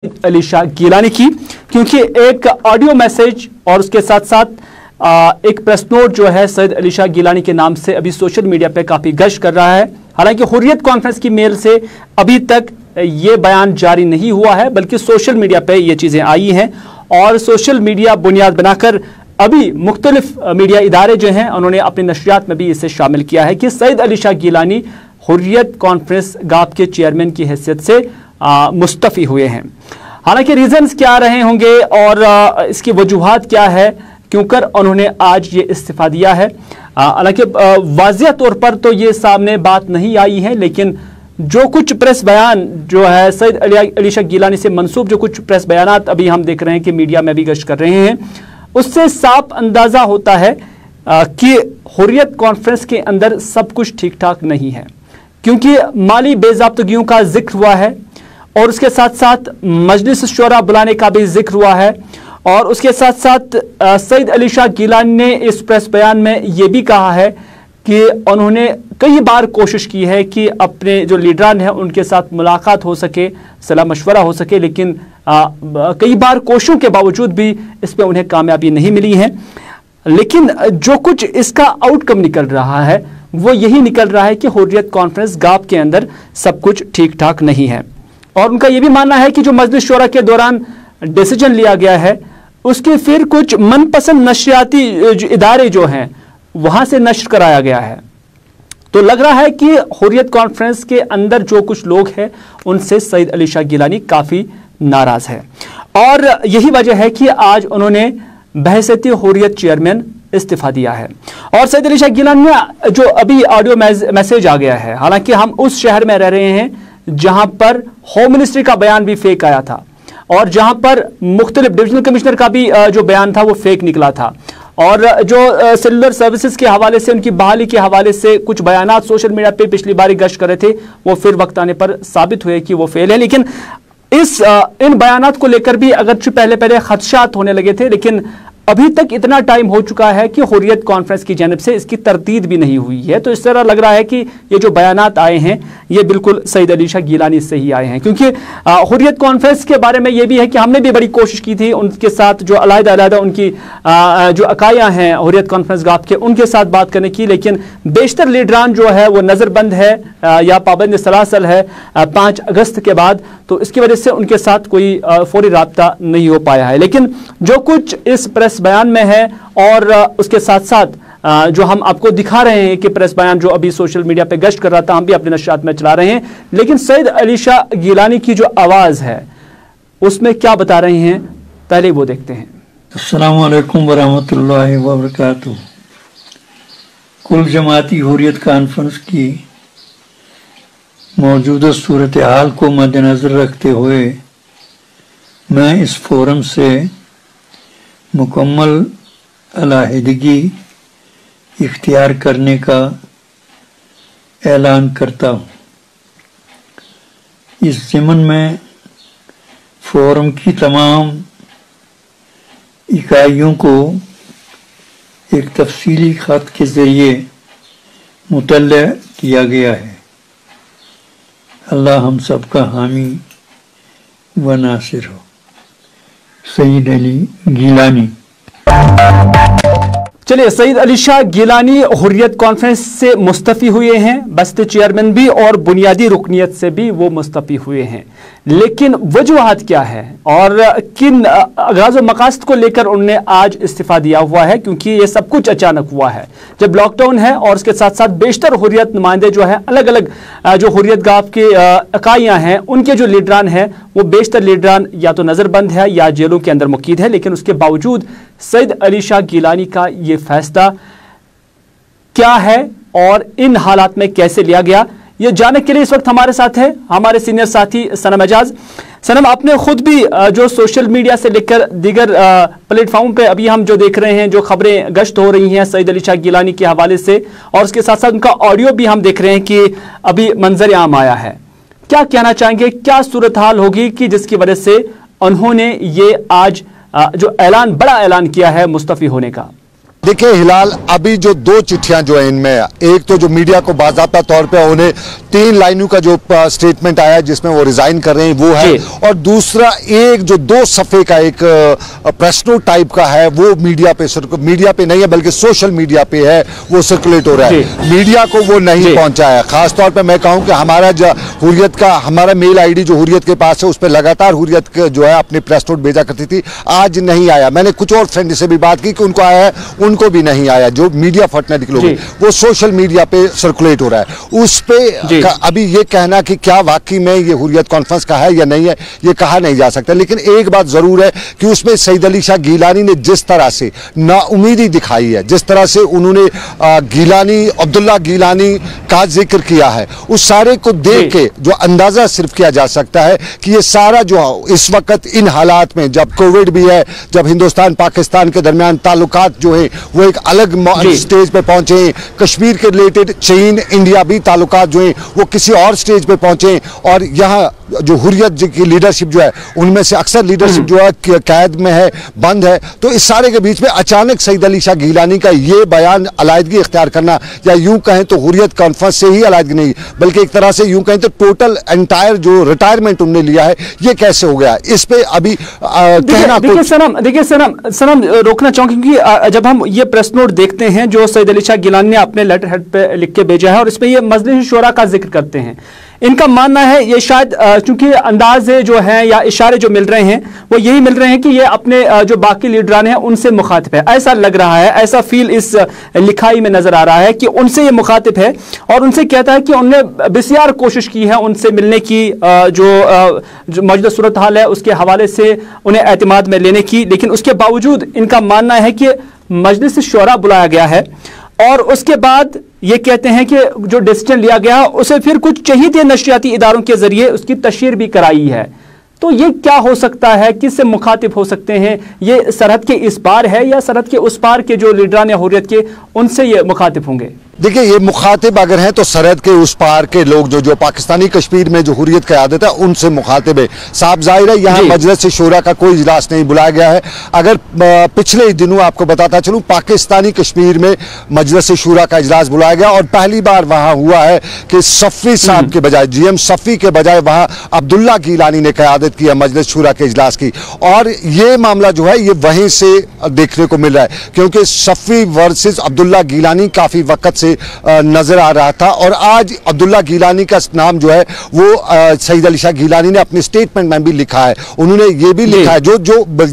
अली शाह गिलानी की, क्योंकि एक ऑडियो मैसेज और उसके साथ साथ एक प्रेस नोट जो है सैयद अली शाह गिलानी के नाम से अभी सोशल मीडिया पे काफी गश्त कर रहा है। हालांकि हुर्रियत कॉन्फ्रेंस की मेल से अभी तक ये बयान जारी नहीं हुआ है, बल्कि सोशल मीडिया पे ये चीजें आई हैं और सोशल मीडिया बुनियाद बनाकर अभी मुख्तलिफ मीडिया इदारे जो हैं उन्होंने अपनी नशरियात में भी इसे शामिल किया है कि सैयद अली शाह गिलानी हुर्रियत कॉन्फ्रेंस गाप के चेयरमैन की हैसियत से मुस्तफ़ी हुए हैं। हालांकि रीजंस क्या रहे होंगे और इसकी वजूहात क्या है क्यों कर उन्होंने आज ये इस्तीफा दिया है, हालांकि वाज़िह तौर पर तो ये सामने बात नहीं आई है, लेकिन जो कुछ प्रेस बयान जो है सैयद अली शाह गिलानी से मंसूब जो कुछ प्रेस बयानात अभी हम देख रहे हैं कि मीडिया में भी गश्त कर रहे हैं, उससे साफ अंदाजा होता है कि हुर्रियत कॉन्फ्रेंस के अंदर सब कुछ ठीक ठाक नहीं है, क्योंकि माली बेज़ाब्तगियों का जिक्र हुआ है और उसके साथ साथ मजलिस शुरा बुलाने का भी जिक्र हुआ है और उसके साथ साथ सैयद अली शाह गिलानी ने इस प्रेस बयान में ये भी कहा है कि उन्होंने कई बार कोशिश की है कि अपने जो लीडरान हैं उनके साथ मुलाकात हो सके, सलाह मशवरा हो सके, लेकिन कई बार कोशिशों के बावजूद भी इस पर उन्हें कामयाबी नहीं मिली है। लेकिन जो कुछ इसका आउटकम निकल रहा है वो यही निकल रहा है कि हुर्रियत कॉन्फ्रेंस गाप के अंदर सब कुछ ठीक ठाक नहीं है और उनका यह भी मानना है कि जो मजलिस शुरा के दौरान डिसीजन लिया गया है उसके फिर कुछ मनपसंद नशरियाती इदारे जो हैं वहां से नश्र कराया गया है। तो लग रहा है कि हुर्रियत कॉन्फ्रेंस के अंदर जो कुछ लोग हैं उनसे सैयद अली शाह गिलानी काफी नाराज है और यही वजह है कि आज उन्होंने बहैसियत हुर्रियत चेयरमैन इस्तीफा दिया है। और सैयद अली शाह गिलानी ने जो अभी ऑडियो मैसेज आ गया है, हालांकि हम उस शहर में रह रहे हैं जहां पर होम मिनिस्ट्री का बयान भी फेक आया था और जहां पर मुख्तलिफ डिविजनल कमिश्नर का भी जो बयान था वो फेक निकला था और जो सेलुलर सर्विसेज के हवाले से उनकी बहाली के हवाले से कुछ बयानात सोशल मीडिया पे पिछली बार गश्त कर रहे थे वो फिर वक्त आने पर साबित हुए कि वो फेल है। लेकिन इन बयानात को लेकर भी अगरचे पहले खदशात होने लगे थे, लेकिन अभी तक इतना टाइम हो चुका है कि हुर्रियत कॉन्फ्रेंस की जानिब से इसकी तरदीद भी नहीं हुई है। तो इस तरह लग रहा है कि ये जो बयानात आए हैं ये बिल्कुल सैयद अली शाह गिलानी से ही आए हैं, क्योंकि हुर्रियत कॉन्फ्रेंस के बारे में ये भी है कि हमने भी बड़ी कोशिश की थी उनके साथ जो अलग-अलग उनकी जो अकाइयाँ हैं हुर्रियत कॉन्फ्रेंस गाप के उनके साथ बात करने की, लेकिन बेशतर लीडरान जो है वो नज़रबंद है या पाबंद सलासल है 5 अगस्त के बाद, तो इसकी वजह से उनके साथ कोई फौरी राब्ता नहीं हो पाया है। लेकिन जो कुछ इस प्रेस बयान में है और उसके साथ साथ जो हम आपको दिखा रहे हैं कि प्रेस बयान जो अभी सोशल मीडिया पे गश्त कर रहा था हम भी अपने नशरियात में चला रहे हैं, लेकिन सैयद अली शाह गिलानी की जो आवाज है उसमें क्या बता रहे हैं पहले वो देखते हैं। अस्सलाम वालेकुम वरहमतुल्लाहि वबरकातुहू। कुल जमाती हुर्रियत कॉन्फ्रेंस की मौजूदा सूरत हाल को मद्देनज़र रखते हुए मैं इस फोरम से मुकम्मल अलहदगी इख्तियार करने का ऐलान करता हूँ। इस ज़िमन में फोरम की तमाम इकाइयों को एक तफसीली ख़त के ज़रिए मुतल्ला किया गया है। अल्लाह हम सब का हामी व नासिर हो। सैयद अली गिलानी। चलिए, सैयद अली शाह गिलानी हुर्रियत कॉन्फ्रेंस से मुस्तफ़ी हुए हैं, बस्ते चेयरमैन भी और बुनियादी रुकनियत से भी वो मुस्तफ़ी हुए हैं, लेकिन वजूहात क्या है और किन अगाज़ मकासद को लेकर उन्होंने आज इस्तीफ़ा दिया हुआ है, क्योंकि ये सब कुछ अचानक हुआ है जब लॉकडाउन है और उसके साथ साथ बेशतर हुर्रियत नुमाइंदे जो है अलग अलग जो हुर्रियत गाप के इकाइयाँ हैं उनके जो लीडरान हैं वो बेशतर लीडरान या तो नज़रबंद है या जेलों के अंदर मुकीद है, लेकिन उसके बावजूद सैयद अली शाह गिलानी का ये फैसला क्या है और इन हालात में कैसे लिया गया, ये जानने के लिए इस वक्त हमारे साथ है हमारे सीनियर साथी सनम एजाज। सनम, आपने खुद भी जो सोशल मीडिया से लेकर दीगर प्लेटफॉर्म पे अभी हम जो देख रहे हैं जो खबरें गश्त हो रही हैं सैयद अली शाह गिलानी के हवाले से और उसके साथ साथ उनका ऑडियो भी हम देख रहे हैं कि अभी मंजर आम आया है, क्या कहना चाहेंगे, क्या सूरत हाल होगी कि जिसकी वजह से उन्होंने ये आज जो बड़ा ऐलान किया है मुस्तफ़ी होने का? देखिए हिलाल, अभी जो दो चिट्ठियां जो है इनमें, एक तो जो मीडिया को बाज़ाब्ता तौर पे उन्हें 3 लाइनों का जो स्टेटमेंट आया जिसमें वो रिजाइन कर रहे हैं वो है, और दूसरा एक जो 2 सफ़े का एक प्रेस नोट टाइप का है वो मीडिया पे नहीं है बल्कि सोशल मीडिया पे है, वो सर्कुलेट हो रहा है। मीडिया को वो नहीं पहुंचा है। खासतौर पर मैं कहूं कि हमारा हुर्रियत का हमारा मेल आईडी जो हुर्रियत के पास है उस पर लगातार हुर्रियत जो है अपनी प्रेस नोट भेजा करती थी, आज नहीं आया। मैंने कुछ और फ्रेंड से भी बात की कि उनको आया है, उनको भी नहीं आया। जो मीडिया फटनेटिक लोग वो सोशल मीडिया पे सर्कुलेट हो रहा है, उस पे अभी ये कहना कि क्या वाकई में ये हुर्रियत कॉन्फ्रेंस का है या नहीं है ये कहा नहीं जा सकता। लेकिन एक बात जरूर है कि उसमें सईद अली शाह गिलानी ने जिस तरह से नाउमीदी दिखाई है, जिस तरह से उन्होंने अब्दुल्ला गिलानी का जिक्र किया है, उस सारे को देख के जो अंदाजा सिर्फ किया जा सकता है कि ये सारा जो इस वक्त इन हालात में, जब कोविड भी है, जब हिंदुस्तान पाकिस्तान के दरमियान ताल्लुकात जो है वो एक अलग स्टेज पे पहुंचे हैं, कश्मीर के रिलेटेड चीन इंडिया भी ताल्लुकात जो है वो किसी और स्टेज पे पहुंचे, और यहाँ जो हुर्रियत की लीडरशिप जो है उनमें से अक्सर लीडरशिप जो है कैद में है, बंद है। तो इस सारे के बीच में अचानक सईद अली शाह गिलानी का ये बयान अलायदगी इख्तियार करना, या यूं कहें तो हुर्रियत कॉन्फ्रेंस से ही अलायदगी नहीं बल्कि एक तरह से यूं कहें तो टोटल एंटायर जो रिटायरमेंट उन्होंने लिया है, ये कैसे हो गया, इस पे अभी कहना। देखिए सनम रोकना चाहूंगा क्योंकि जब हम ये प्रेस नोट देखते हैं जो सईद अली शाह गिलानी ने अपने लेटर हेड पे लिख के भेजा है और इसमें ये मजलिस शुरा का जिक्र करते हैं, इनका मानना है ये शायद चूंकि अंदाजे जो हैं या इशारे जो मिल रहे हैं वो यही मिल रहे हैं कि ये अपने जो बाकी लीडरान हैं उनसे मुखातिब है, ऐसा लग रहा है, ऐसा फील इस लिखाई में नजर आ रहा है कि उनसे ये मुखातिब है और उनसे कहता है कि उन्होंने बिस्यार कोशिश की है उनसे मिलने की, जो मौजूदा सूरत हाल है उसके हवाले से उन्हें एतमाद में लेने की, लेकिन उसके बावजूद इनका मानना है कि मजलिस शुरा बुलाया गया है और उसके बाद ये कहते हैं कि जो डिसीजन लिया गया उसे फिर कुछ चहीते नशरियाती इदारों के जरिए उसकी तशहीर भी कराई है। तो ये क्या हो सकता है, किससे मुखातिब हो सकते हैं? ये सरहद के इस पार है या सरहद के उस पार के जो लीडरान या हुर्रियत के उनसे ये मुखातिब होंगे? देखिए ये मुखातिब अगर हैं तो सरहद के उस पार के लोग जो पाकिस्तानी कश्मीर में जो हुर्रियत की आदत है उनसे मुखातिब है। साफ जाहिर है यहाँ मजलिस शुरा का कोई इजलास नहीं बुलाया गया है। अगर पिछले दिनों आपको बताता चलूँ पाकिस्तानी कश्मीर में मजलिस शुरा का इजलास बुलाया गया और पहली बार वहाँ हुआ है कि सफ़ी साहब के बजाय GM सफ़ी के बजाय वहाँ अब्दुल्ला गिलानी ने क़यादत की है मजलिस शुरा के इजलास की, और ये मामला जो है ये वहीं से देखने को मिल रहा है क्योंकि सफ़ी वर्सेस अब्दुल्ला गिलानी काफ़ी वक्त से नजर आ रहा था। और आज अब्दुल्ला गिलानी का नाम जो है वो सईद अली शाह गिलानी ने अपने स्टेटमेंट में भी लिखा है। उन्होंने ये भी लिखा है जो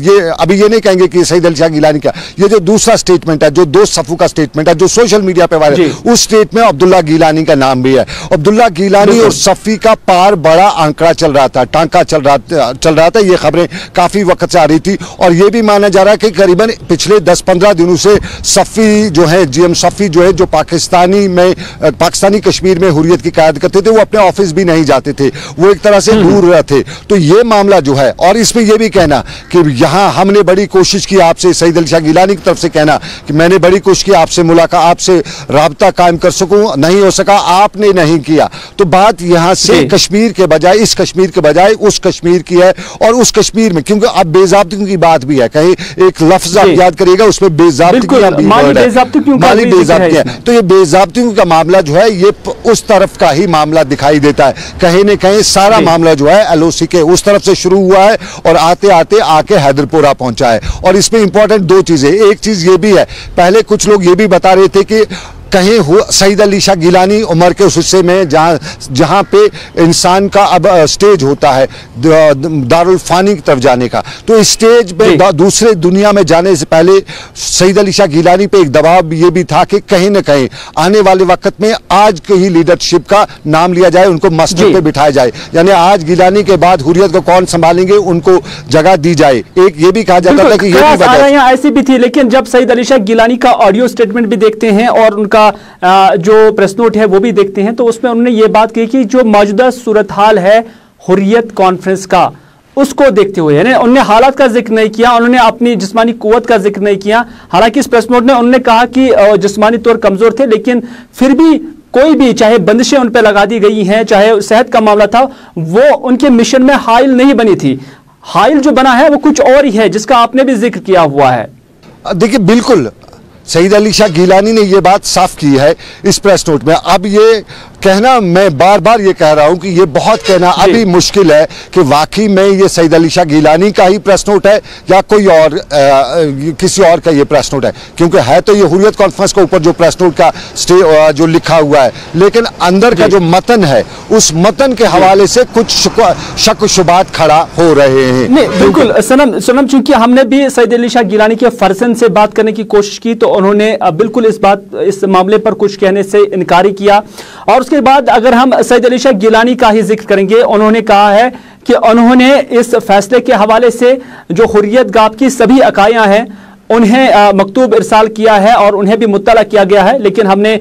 ये अभी ये नहीं कहेंगे कि सईद अली शाह गिलानी का ये जो दूसरा स्टेटमेंट है, जो 2 सफ़ों का स्टेटमेंट है जो सोशल मीडिया पे वायरल, उस स्टेट में अब्दुल्ला गिलानी का नाम भी है। अब्दुल्ला गिलानी और सफ़ी का पार बड़ा आंकड़ा चल रहा था, टांका चल रहा था। ये खबरें काफी वक्त से आ रही थी और ये भी माना जा रहा है कि करीबन पिछले 10-15 दिनों से सफ़ी जो है GM सफ़ी जो है जो पाकिस्तानी कश्मीर में हुर्रियत की क़यादत करते थे वो अपने ऑफिस भी नहीं जाते थे, वो एक तरह से दूर रहते। तो ये मामला जो है, और इसमें यह भी कहना कि यहाँ हमने बड़ी कोशिश की आपसे, सईद अली शाह गिलानी की तरफ से कहना कि मैंने बड़ी कोशिश की आपसे मुलाकात, आपसे राब्ता कायम कर सकूं, नहीं हो सका, आपने नहीं किया। तो बात यहाँ से कश्मीर के बजाय, इस कश्मीर के बजाय उस कश्मीर की है, और उस कश्मीर में क्योंकि अब बेज़ाब्तियों की बात भी है, कहीं एक लफ्ज आप याद करिएगा उसमें बेज़ाब्ती माली बेज़ाब्ती है, तो ये बेज़ाब्तियों का मामला जो है ये उस तरफ का ही मामला दिखाई देता है। कहीं न कहीं सारा मामला जो है LOC के उस तरफ से शुरू हुआ है और आते आते आके हैदरपुरा पहुंचा है। और इसमें इंपॉर्टेंट 2 चीजें, एक चीज ये भी है, पहले कुछ लोग ये भी बता रहे थे कि कहीं सईद अली शाह गिलानी उमर के उस हिस्से में जहां पे इंसान का अब स्टेज होता है दारुल फानी की तरफ जाने का, तो इस स्टेज पे दूसरे दुनिया में जाने से पहले सईद अली शाह गिलानी पे एक दबाव ये भी था कि कहीं न कहीं आने वाले वक्त में आज की ही लीडरशिप का नाम लिया जाए, उनको मस्जिद पे बिठाया जाए, यानी आज गिलानी के बाद हुर्रियत को कौन संभालेंगे उनको जगह दी जाए। एक ये भी कहा जाता था कि ये भी वजह ऐसी भी थी, लेकिन जब सईद अली शाह गिलानी का ऑडियो स्टेटमेंट भी देखते हैं और उनका जो प्रेस नोट है वो भी देखते हैं तो उसमें उन्होंने ये बात कही कि जो मौजूदा सूरत हाल है हुर्रियत कॉन्फ्रेंस का, उसको देखते हुए, यानी उन्होंने हालात का जिक्र नहीं किया, उन्होंने अपनी जिस्मानी कुव्वत का जिक्र नहीं किया। हालांकि इस प्रेस नोट में उन्होंने कहा कि जिस्मानी तौर कमजोर थे, लेकिन फिर भी कोई भी चाहे बंदिशें उन पर लगा दी गई हैं, चाहे सेहत का मामला था, वो उनके मिशन में हाइल नहीं बनी थी। हाइल जो बना है वो कुछ और ही है जिसका आपने भी जिक्र किया हुआ है। देखिए बिल्कुल सईद अली शाह गिलानी ने ये बात साफ की है इस प्रेस नोट में। अब ये कहना, मैं बार बार ये कह रहा हूं कि ये बहुत कहना अभी मुश्किल है कि वाकई में ये सईद अली शाह गिलानी का ही प्रेस नोट है या कोई और किसी और का ये प्रेस नोट है, क्योंकि है तो ये हुर्रियत कॉन्फ्रेंस के ऊपर जो प्रेस नोट का जो लिखा हुआ है, लेकिन अंदर का जो मतन है उस मतन के हवाले से कुछ शक शुबात खड़ा हो रहे हैं। नहीं, बिल्कुल सनम, चूंकि हमने भी सईद अली शाह गिलानी के फर्जंद से बात करने की कोशिश की तो उन्होंने बिल्कुल इस मामले पर कुछ कहने से इनकार किया। और उसके बाद अगर हम सईद अली शाह गिलानी का ही जिक्र करेंगे, उन्होंने कहा है कि उन्होंने इस फैसले के हवाले से जो हुर्रियत गाप की सभी इकाइयां हैं उन्हें मकतूब इरसाल किया है और उन्हें भी मुत्तला किया गया है, लेकिन हमने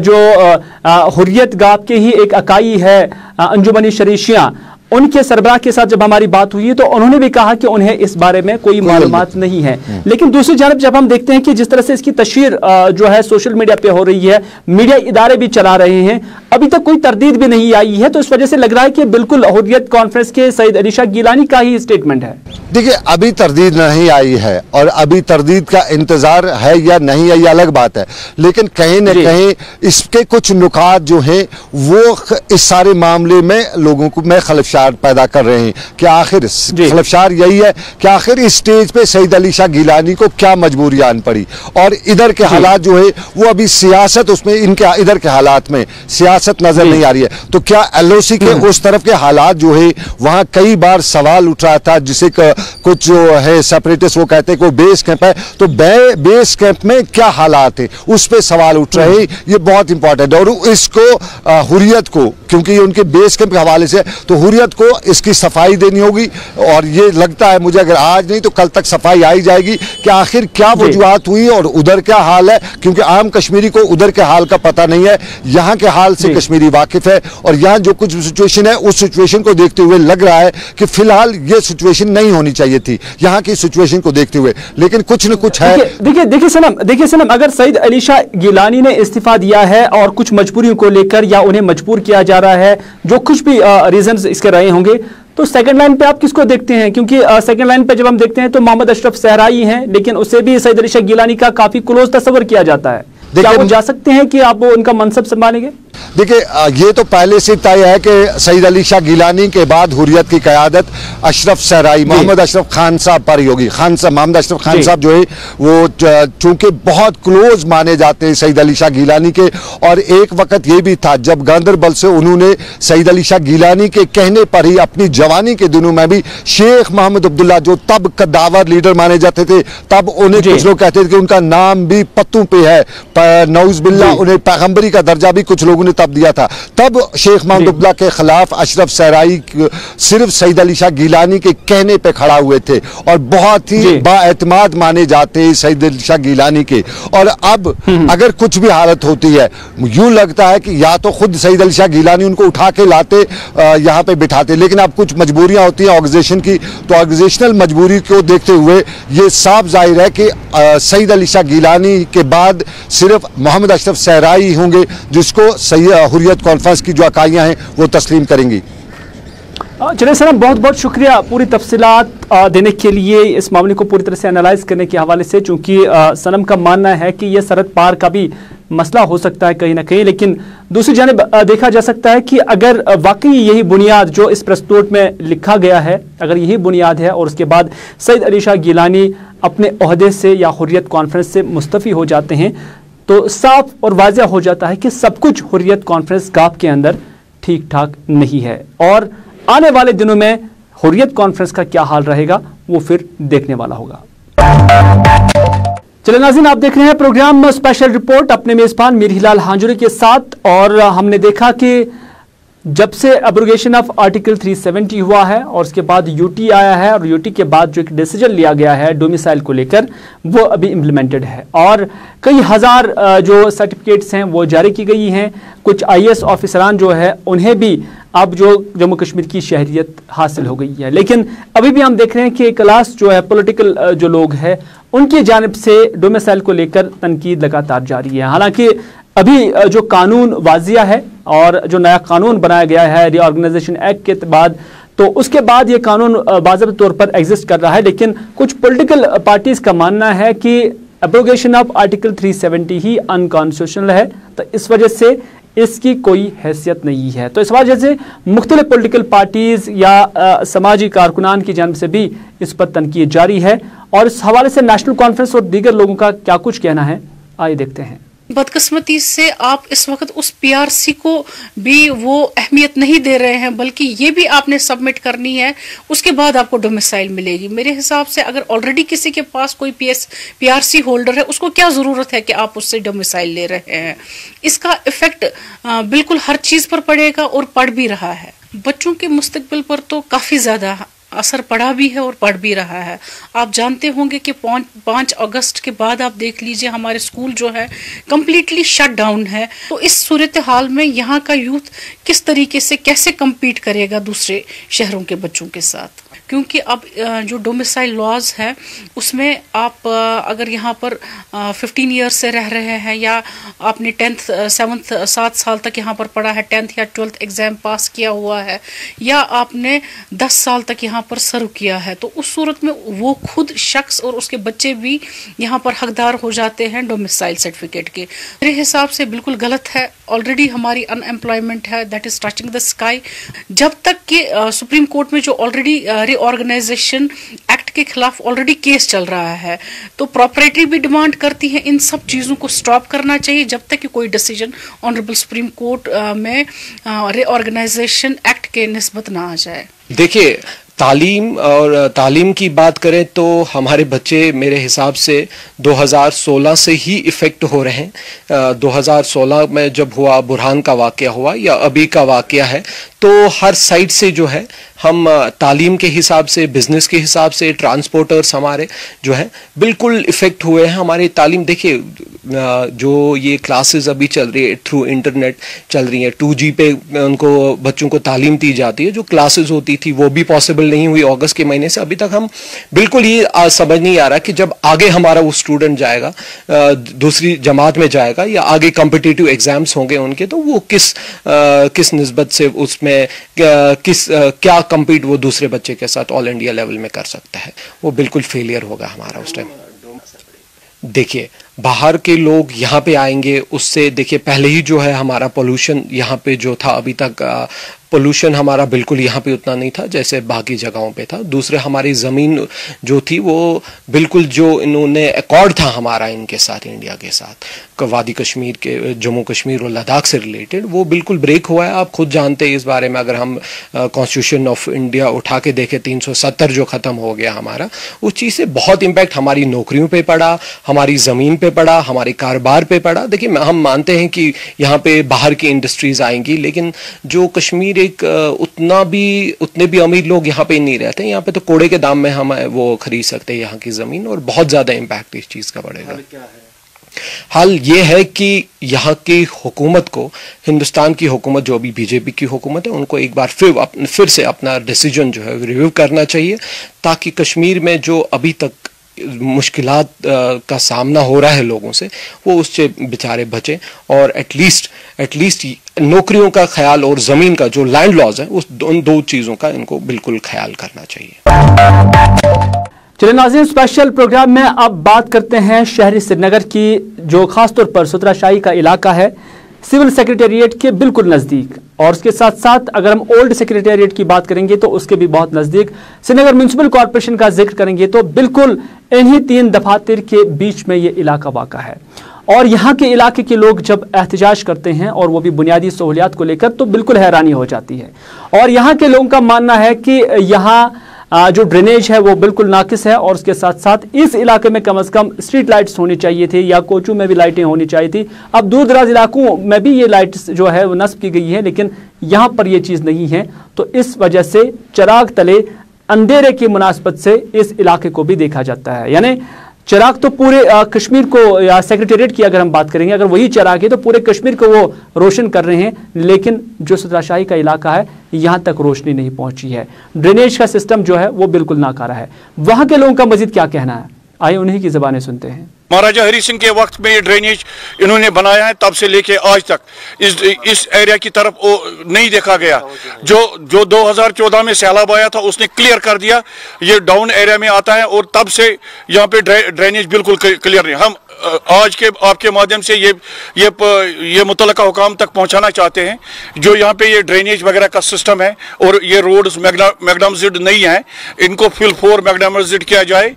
जो हुर्रियत गाप की ही एक इकाई है अंजुमनी शरीशियां, उनके सरबराह के साथ जब हमारी बात हुई तो उन्होंने भी कहा कि उन्हें इस बारे में कोई मालूमात नहीं है। लेकिन दूसरी जानब जब हम देखते हैं कि जिस तरह से इसकी तशहीर जो है सोशल मीडिया पे हो रही है, मीडिया इदारे भी चला रहे हैं, अभी तक कोई तरदीद भी नहीं आई है, तो इस वजह से लग रहा है कि बिल्कुल हुर्रियत कॉन्फ्रेंस के सईद अली शाह गिलानी का ही स्टेटमेंट है। देखिए, अभी तरदीद नहीं आई है और अभी तरदीद का इंतजार है या नहीं है ये अलग बात है, लेकिन कहीं न कहीं इसके कुछ नुकात जो हैं वो इस सारे मामले में लोगों को में खलफशार पैदा कर रहे हैं कि आखिर खलफशार यही है कि आखिर इस स्टेज पे सईद अली शाह गिलानी को क्या मजबूरी आन पड़ी, और इधर के हालात जो है वो अभी सियासत, उसमें इनके इधर के हालात में सियासत नजर नहीं आ रही है। तो क्या एलओसी के उस तरफ के हालात जो है वहां कई बार सवाल उठ रहा था, जिसे कुछ जो है सेपरेटिस्ट वो कहते हैं कि बेस कैंप है, तो बेस कैंप में क्या हालात है उस पर सवाल उठ रहे हैं। ये बहुत इंपॉर्टेंट है और इसको हुर्रियत को, क्योंकि उनके बेस कैंप के हवाले से, तो हुर्रियत को इसकी सफाई देनी होगी। और ये लगता है मुझे अगर आज नहीं तो कल तक सफाई आई जाएगी कि आखिर क्या वजूहात हुई और उधर क्या हाल है, क्योंकि आम कश्मीरी को उधर के हाल का पता नहीं है, यहाँ के हाल से कश्मीरी वाकिफ है। और यहाँ जो कुछ सिचुएशन है उस सिचुएशन को देखते हुए लग रहा है कि फिलहाल ये सिचुएशन नहीं होनी चाहिए थी यहाँ की सिचुएशन को देखते हुए, लेकिन कुछ न कुछ है। देखिए सनम, अगर सईद अली शाह गिलानी ने इस्तीफा दिया है और कुछ मजबूरियों को लेकर या उन्हें मजबूर किया जा रहा है, जो कुछ भी रीजंस इसके रहे होंगे, तो सेकंड लाइन पे आप किसको देखते हैं? क्योंकि सेकंड लाइन पे जब हम देखते हैं तो मोहम्मद अशरफ सहराई हैं, लेकिन उससे भी सईद अली शाह गिलानी का काफी क्लोज तस्वर किया जाता है। क्या वो जा सकते हैं कि आप वो उनका मनसब संभालेंगे? देखिए, ये तो पहले से तय है कि सईद अली शाह गिलानी के बाद हुर्रियत की क़यादत अशरफ सहराई, मोहम्मद अशरफ खान साहब पर ही होगी। मोहम्मद अशरफ खान साहब जो है वो चूंकि बहुत क्लोज माने जाते हैं सईद अली शाह गिलानी के, और एक वक्त ये भी था जब गांदरबल से उन्होंने सईद अली शाह गिलानी के कहने पर ही अपनी जवानी के दिनों में भी शेख मोहम्मद अब्दुल्ला, जो तब कद्दावर लीडर माने जाते थे, तब उन्हें कुछ लोग कहते थे कि उनका नाम भी पत्तों पे है, नऊज बिल्ला, उन्हें पैगंबरी का दर्जा भी कुछ लोगों ने तब दिया था। तब शेख मोहम्मद अब्दुल्ला के खिलाफ अशरफ सहराई सिर्फ सईद अली शाह गिलानी के कहने पे खड़ा हुए थे और बहुत ही बाएतमाद माने जाते हैं सईद अली शाह गिलानी के। और अब अगर कुछ भी हालत होती है, यूं लगता है कि या तो खुद सईद अली शाह गिलानी उनको उठा के लाते, यहाँ पे बिठाते, लेकिन अब कुछ मजबूरियां होती हैं ऑर्गेनाइजेशन की, तो ऑर्गेनाइजेशनल मजबूरी को देखते हुए ये साफ जाहिर है कि सईद अली शाह गिलानी के बाद सिर्फ मोहम्मद अशरफ सहराई होंगे जिसको हुर्रियत कॉन्फ्रेंस की जो इकाइयां हैं वो तस्लीम करेंगी। चलिए सनम, बहुत बहुत शुक्रिया पूरी तफसीलात देने के लिए, इस मामले को पूरी तरह से एनालाइज करने के हवाले से। चूंकि सनम का मानना है कि यह सरहद पार का भी मसला हो सकता है कहीं ना कहीं, लेकिन दूसरी जानिब देखा जा सकता है कि अगर वाकई यही बुनियाद जो इस प्रेस नोट में लिखा गया है, अगर यही बुनियाद है और उसके बाद सईद अली शाह गिलानी अपने ओहदे से या हुर्रियत कॉन्फ्रेंस से मुस्तफ़ी हो जाते हैं, तो साफ और वाज़ेह हो जाता है कि सब कुछ हुर्रियत कॉन्फ्रेंस गाप के अंदर ठीक ठाक नहीं है। और आने वाले दिनों में हुर्रियत कॉन्फ्रेंस का क्या हाल रहेगा वो फिर देखने वाला होगा। चलिए नाज़रीन, आप देख रहे हैं प्रोग्राम स्पेशल रिपोर्ट अपने मेजबान मीर हिलाल हांजुरी के साथ। और हमने देखा कि जब से एब्रोगेशन ऑफ आर्टिकल 370 हुआ है और उसके बाद यूटी आया है, और यूटी के बाद जो एक डिसीजन लिया गया है डोमिसाइल को लेकर, वो अभी इम्प्लीमेंटेड है और कई हज़ार जो सर्टिफिकेट्स हैं वो जारी की गई हैं। कुछ IAS ऑफिसरान जो है उन्हें भी अब जो जम्मू कश्मीर की शहरियत हासिल हो गई है, लेकिन अभी भी हम देख रहे हैं कि क्लास जो है, पॉलिटिकल जो लोग हैं, उनकी जानिब से डोमिसाइल को लेकर तनकीद लगातार जारी है। हालांकि अभी जो कानून वाजिया है और जो नया कानून बनाया गया है रीऑर्गेनाइजेशन एक्ट के बाद, तो उसके बाद ये कानून बाज़ाब्ता तौर पर एग्जिस्ट कर रहा है, लेकिन कुछ पॉलिटिकल पार्टीज का मानना है कि abrogation of article 370 he unconstitutional है, तो इस वजह से इसकी कोई हैसियत नहीं है। तो इस वजह से मुख्तलिफ पॉलिटिकल पार्टीज या समाजी कारकुनान की जानिब से भी इस पर तनकीद जारी है। और इस हवाले से नेशनल कॉन्फ्रेंस और दीगर लोगों का क्या कुछ कहना है, आइए देखते हैं। बदकिस्मती से आप इस वक्त उस पीआरसी को भी वो अहमियत नहीं दे रहे हैं, बल्कि ये भी आपने सबमिट करनी है, उसके बाद आपको डोमिसाइल मिलेगी। मेरे हिसाब से अगर ऑलरेडी किसी के पास कोई पीआरसी होल्डर है, उसको क्या ज़रूरत है कि आप उससे डोमिसाइल ले रहे हैं। इसका इफेक्ट बिल्कुल हर चीज़ पर पड़ेगा और पड़ भी रहा है। बच्चों के मुस्तकबिल पर तो काफ़ी ज़्यादा असर पड़ा भी है और पड़ भी रहा है। आप जानते होंगे कि 5 अगस्त के बाद आप देख लीजिए हमारे स्कूल जो है कंप्लीटली शट डाउन है। तो इस सूरत हाल में यहाँ का यूथ किस तरीके से कैसे कम्पीट करेगा दूसरे शहरों के बच्चों के साथ, क्योंकि अब जो डोमिसाइल लॉज है उसमें आप अगर यहाँ पर 15 ईयर्स से रह रहे हैं या आपने 10th 7th 7 साल तक यहाँ पर पढ़ा है, 10th या 12th एग्जाम पास किया हुआ है, या आपने 10 साल तक यहाँ पर सर्व किया है, तो उस सूरत में वो खुद शख्स और उसके बच्चे भी यहाँ पर हकदार हो जाते हैं डोमिसाइल सर्टिफिकेट के। मेरे हिसाब से बिल्कुल गलत है। ऑलरेडी हमारी अनएम्प्लॉयमेंट है that is touching the sky. जब तक कि सुप्रीम कोर्ट में जो ऑलरेडी ऑर्गेनाइजेशन एक्ट के खिलाफ ऑलरेडी केस चल रहा है, तो प्रॉपर्टी भी डिमांड करती है। इन सब चीज़ों को स्टॉप करना चाहिए जब तक कि कोई डिसीजन ऑनरेबल सुप्रीम कोर्ट में रीऑर्गेनाइजेशन एक्ट के निस्बत ना आ जाए। देखिए, तालीम की बात करें तो हमारे बच्चे मेरे हिसाब से 2016 से ही इफ़ेक्ट हो रहे हैं। 2016 में जब हुआ बुरहान का वाक़या हुआ या अभी का वाक़या है, तो हर साइड से जो है हम तालीम के हिसाब से, बिजनेस के हिसाब से, ट्रांसपोर्टर्स हमारे जो है बिल्कुल इफ़ेक्ट हुए हैं। हमारी तालीम देखिए, जो ये क्लासेस अभी चल रही है थ्रू इंटरनेट चल रही है, 2G पे उनको बच्चों को तालीम दी जाती है। जो क्लासेस होती थी वो भी पॉसिबल नहीं हुई अगस्त के महीने से। अभी तक हम बिल्कुल ये समझ नहीं आ रहा कि जब आगे हमारा वो स्टूडेंट जाएगा, दूसरी जमात में जाएगा या आगे कॉम्पिटिटिव एग्जाम्स होंगे उनके, तो वो किस निस्बत से उसमें क्या कम्पीट वो दूसरे बच्चे के साथ ऑल इंडिया लेवल में कर सकता है। वो बिल्कुल फेलियर होगा हमारा उस टाइम। देखिए, बाहर के लोग यहाँ पे आएंगे, उससे देखिए पहले ही जो है हमारा पोल्यूशन यहाँ पे जो था, अभी तक पोल्यूशन हमारा बिल्कुल यहाँ पे उतना नहीं था जैसे बाकी जगहों पे था। दूसरे हमारी ज़मीन जो थी वो बिल्कुल जो इन्होंने अकॉर्ड था हमारा इनके साथ, इंडिया के साथ, वादी कश्मीर के, जम्मू कश्मीर और लद्दाख से रिलेटेड, वो बिल्कुल ब्रेक हुआ है। आप खुद जानते हैं इस बारे में। अगर हम कॉन्स्टिट्यूशन ऑफ इंडिया उठा के देखें, 370 जो ख़त्म हो गया हमारा, उस चीज़ से बहुत इम्पैक्ट हमारी नौकरियों पर पड़ा, हमारी ज़मीन पर पड़ा, हमारे कारोबार पर पड़ा। देखिए, हम मानते हैं कि यहाँ पे बाहर की इंडस्ट्रीज़ आएंगी, लेकिन जो कश्मीर एक उतने भी अमीर लोग यहाँ पे नहीं रहते। यहाँ पे तो कोड़े के दाम में हम वो खरीद सकते हैं यहाँ की जमीन, और बहुत ज्यादा इम्पैक्ट इस चीज का पड़ेगा। हाल ये है कि यहाँ की हुकूमत को, हिंदुस्तान की हुकूमत जो अभी बीजेपी की हुकूमत है, उनको एक बार फिर से अपना डिसीजन जो है रिव्यू करना चाहिए, ताकि कश्मीर में जो अभी तक मुश्किलात का सामना हो रहा है लोगों से, वो उससे बेचारे बचें, और एटलीस्ट नौकरियों का ख्याल और ज़मीन का जो लैंड लॉज है, उस उन दो चीज़ों का इनको बिल्कुल ख्याल करना चाहिए। चलिए नाज़रीन, स्पेशल प्रोग्राम में अब बात करते हैं शहरी श्रीनगर की, जो खासतौर पर सुतराशाही का इलाका है, सिविल सेक्रेटेरिएट के बिल्कुल नज़दीक, और उसके साथ साथ अगर हम ओल्ड सेक्रेटेरिएट की बात करेंगे तो उसके भी बहुत नज़दीक श्रीनगर म्यूनसिपल कॉरपोरेशन का जिक्र करेंगे तो बिल्कुल इन्हीं 3 दफातर के बीच में ये इलाका वाक़ा है। और यहाँ के इलाके के लोग जब एहतजाज करते हैं, और वो भी बुनियादी सहूलियात को लेकर, तो बिल्कुल हैरानी हो जाती है। और यहाँ के लोगों का मानना है कि यहाँ जो ड्रेनेज है वो बिल्कुल नाकिस है, और उसके साथ साथ इस इलाके में कम से कम स्ट्रीट लाइट्स होनी चाहिए थी, या कोचों में भी लाइटें होनी चाहिए थी। अब दूर दराज इलाकों में भी ये लाइट्स जो है वो नस्ब की गई है, लेकिन यहाँ पर ये चीज़ नहीं है। तो इस वजह से चिराग तले अंधेरे की मुनासबत से इस इलाके को भी देखा जाता है। यानी चिराग तो पूरे कश्मीर को, या सेक्रेटेरिएट की अगर हम बात करेंगे, अगर वही चिराग है तो पूरे कश्मीर को वो रोशन कर रहे हैं, लेकिन जो सुतराशाही का इलाका है यहाँ तक रोशनी नहीं पहुँची है। ड्रेनेज का सिस्टम जो है वो बिल्कुल नाकारा है। वहाँ के लोगों का मजीद क्या कहना है, आइए उन्हीं की ज़बानें सुनते हैं। महाराजा हरि सिंह के वक्त में ये ड्रेनेज इन्होंने बनाया है, तब से लेके आज तक इस एरिया की तरफ नहीं देखा गया। जो 2014 में सैलाब आया था उसने क्लियर कर दिया ये डाउन एरिया में आता है, और तब से यहाँ पे ड्रेनेज बिल्कुल क्लियर नहीं। हम आज के आपके माध्यम से ये मुतल्लिका हुकाम तक पहुँचाना चाहते हैं, जो यहाँ पे ये ड्रेनेज वगैरह का सिस्टम है और ये रोड्स मैग्नामाइज्ड नहीं है, इनको फुल 4 मैग्नामाइज्ड किया जाए।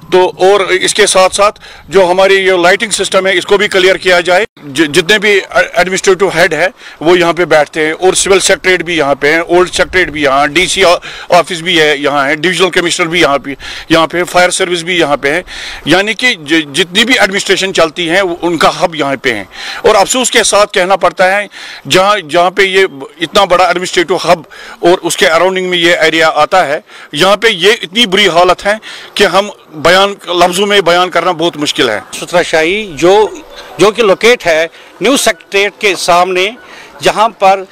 तो और इसके साथ साथ जो हमारी ये लाइटिंग सिस्टम है इसको भी क्लियर किया जाए। जितने भी एडमिनिस्ट्रेटिव हेड है वो यहाँ पे बैठते हैं, और सिविल सेक्रेटरीट भी यहाँ पे हैं, ओल्ड सेक्रेटरीट भी यहाँ, डीसी ऑफिस भी है यहाँ है, डिविजनल कमिश्नर भी यहाँ पे फायर सर्विस भी यहाँ पे है, यानी कि जितनी भी एडमिनिस्ट्रेशन चलती है उनका हब यहाँ पे है। और अफसोस के साथ कहना पड़ता है जहाँ पे ये इतना बड़ा एडमिनिस्ट्रेटिव हब और उसके अराउंडिंग में ये एरिया आता है, यहाँ पे ये इतनी बुरी हालत है कि हम लफ्जों में बयान करना बहुत मुश्किल है। सुथराशाही जो कि लोकेट है न्यू सेक्रेटेरिएट के सामने, जहां पर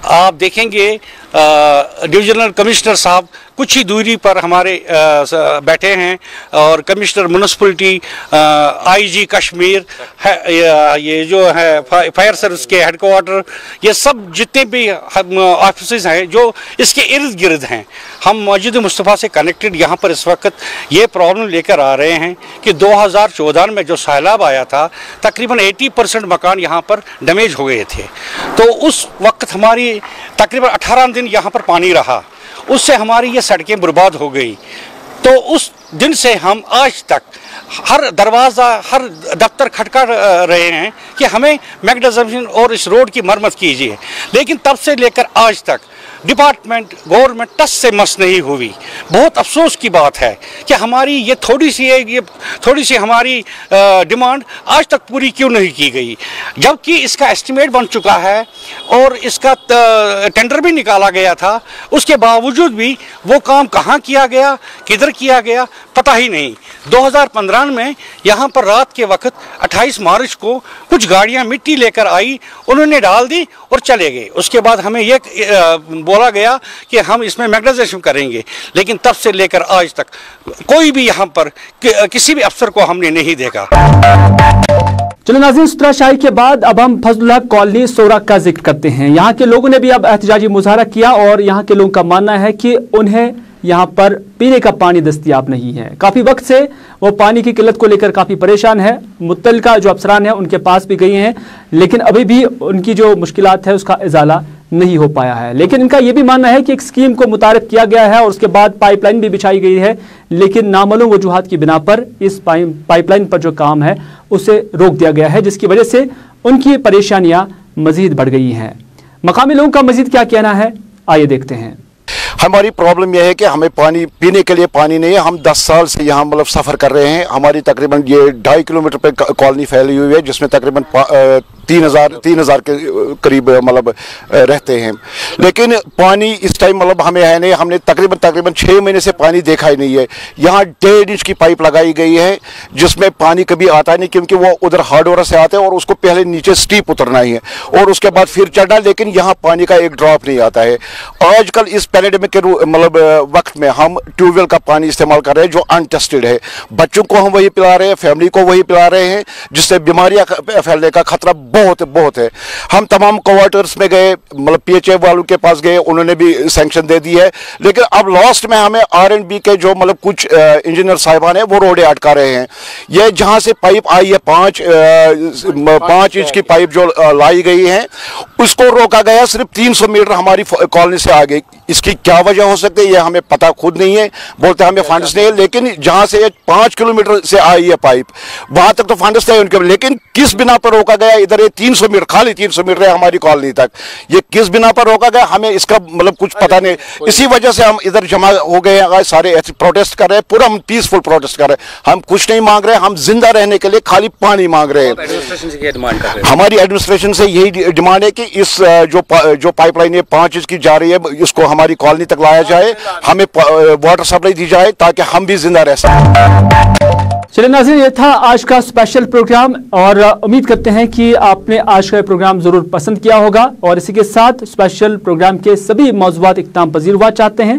आप देखेंगे डिविजनल कमिश्नर साहब कुछ ही दूरी पर हमारे बैठे हैं, और कमिश्नर म्यूनिसिपलिटी, आईजी कश्मीर है, ये जो है फायर सर्विस के हेडक्वार्टर, ये सब जितने भी ऑफिस हैं जो इसके इर्द गिर्द हैं, हम मस्जिद मुस्तफ़ा से कनेक्टेड यहाँ पर इस वक्त ये प्रॉब्लम लेकर आ रहे हैं कि 2014 में जो सैलाब आया था तकरीबन 80% मकान यहाँ पर डैमेज हो गए थे। तो उस वक्त हमारी तकरीबन 18 दिन यहाँ पर पानी रहा, उससे हमारी ये सड़कें बर्बाद हो गई। तो उस दिन से हम आज तक हर दरवाज़ा, हर दफ्तर खटका रहे हैं कि हमें मैग्नेटाइजेशन और इस रोड की मरम्मत कीजिए, लेकिन तब से लेकर आज तक डिपार्टमेंट, गवर्नमेंट टच से मस नहीं हुई। बहुत अफसोस की बात है कि हमारी ये थोड़ी सी हमारी डिमांड आज तक पूरी क्यों नहीं की गई, जबकि इसका एस्टिमेट बन चुका है और इसका टेंडर भी निकाला गया था। उसके बावजूद भी वो काम कहाँ किया गया, किधर किया गया, पता ही नहीं। 2015 में यहाँ पर रात के वक्त 28 मार्च को कुछ गाड़ियाँ मिट्टी लेकर आई, उन्होंने डाल दी और चले गए। उसके बाद हमें ये बोला गया कि हम इसमें मैग्नेटाइजेशन करेंगे, लेकिन तब से लेकर आज तक कोई भी यहाँ पर किसी भी अफसर को हमने नहीं देखा। चलो नाज़रीन, सुथराशाही के बाद अब हम फजलुल्लाह कॉलोनी सोरा का जिक्र करते हैं। यहाँ के लोगों ने भी अब एहतजाजी मुजाहरा किया और यहाँ के लोगों का मानना है कि उन्हें यहाँ पर पीने का पानी दस्तयाब नहीं है। काफ़ी वक्त से वो पानी की किल्लत को लेकर काफ़ी परेशान है। मुत्तल्लिका जो अफसरान हैं उनके पास भी गई हैं, लेकिन अभी भी उनकी जो मुश्किलात है उसका इजाला नहीं हो पाया है। लेकिन इनका ये भी मानना है कि एक स्कीम को मुतारिफ किया गया है और उसके बाद पाइपलाइन भी बिछाई गई है, लेकिन नामालूम वजूहात की बिना पर इस पाइपलाइन पर जो काम है उसे रोक दिया गया है, जिसकी वजह से उनकी परेशानियां मजीद बढ़ गई हैं। मकामी लोगों का मजीद क्या कहना है, आइए देखते हैं। हमारी प्रॉब्लम यह है कि हमें पानी पीने के लिए पानी नहीं है। हम 10 साल से यहाँ मतलब सफ़र कर रहे हैं। हमारी तकरीबन ये 2.5 किलोमीटर पे कॉलोनी फैली हुई है, जिसमें तकरीबन 3,000 के करीब मतलब रहते हैं, लेकिन पानी इस टाइम मतलब हमें है नहीं। हमने तकरीबन 6 महीने से पानी देखा ही नहीं है। यहाँ 1.5 इंच की पाइप लगाई गई है जिसमें पानी कभी आता नहीं, क्योंकि वो उधर हार्डवेयर से आता है और उसको पहले नीचे स्टीप उतरना ही है और उसके बाद फिर चढ़ना, लेकिन यहाँ पानी का एक ड्रॉप नहीं आता है। आजकल इस पैंडेमिक के मतलब वक्त में हम ट्यूबवेल का पानी इस्तेमाल कर रहे हैं जो अनटेस्टेड है। बच्चों को हम वही पिला रहे हैं, फैमिली को वही पिला रहे हैं, जिससे बीमारियाँ फैलने का खतरा बहुत है। हम तमाम क्वार्टर्स में गए, मतलब PHA वालों के पास गए, उन्होंने भी सैंक्शन दे दी है, लेकिन अब लास्ट में हमें R&B के जो मतलब कुछ इंजीनियर साहिबान है वो रोडे अटका रहे हैं। ये जहां से पाइप आई है 5 इंच की पाइप जो लाई गई है, उसको रोका गया सिर्फ 300 मीटर हमारी कॉलोनी से आगे। इसकी क्या वजह हो सकती है ये हमें पता खुद नहीं है, बोलते हमें फंड्स नहीं है, लेकिन जहां से 5 किलोमीटर से आई है पाइप वहां तक तो फंड्स थे उनके, लेकिन किस बिना पर रोका गया इधर ये 300 मीटर, खाली 300 मीटर है हमारी कॉलोनी तक, ये किस बिना पर रोका गया हमें इसका मतलब कुछ पता नहीं। इसी वजह से हम इधर जमा हो गए हैं, सारे प्रोटेस्ट कर रहे हैं, पूरा हम पीसफुल प्रोटेस्ट कर रहे हैं। हम कुछ नहीं मांग रहे हैं, हम जिंदा रहने के लिए खाली पानी मांग रहे हैं। हमारी एडमिनिस्ट्रेशन से यही डिमांड है कि इस जो पाइपलाइन 5 इंच की जा रही है इसको हमारी कॉलोनी तक लाया जाए, हमें वाटर सप्लाई दी जाए ताकि हम भी जिंदा रह सकें। चलिए नाज़रीन, ये था आज का स्पेशल प्रोग्राम और उम्मीद करते हैं कि आपने आज का प्रोग्राम जरूर पसंद किया होगा और इसी के साथ स्पेशल प्रोग्राम के सभी मौज़ूआत इख्तिताम पजीर हुआ चाहते हैं।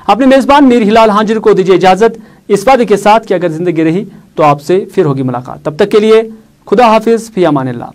अपने मेज़बान मीर हिलाल हाजिर को दीजिए इजाज़त, इस वादे के साथ कि अगर जिंदगी रही तो आपसे फिर होगी मुलाकात। तब तक के लिए खुदा हाफिज, फी अमानिल्लाह।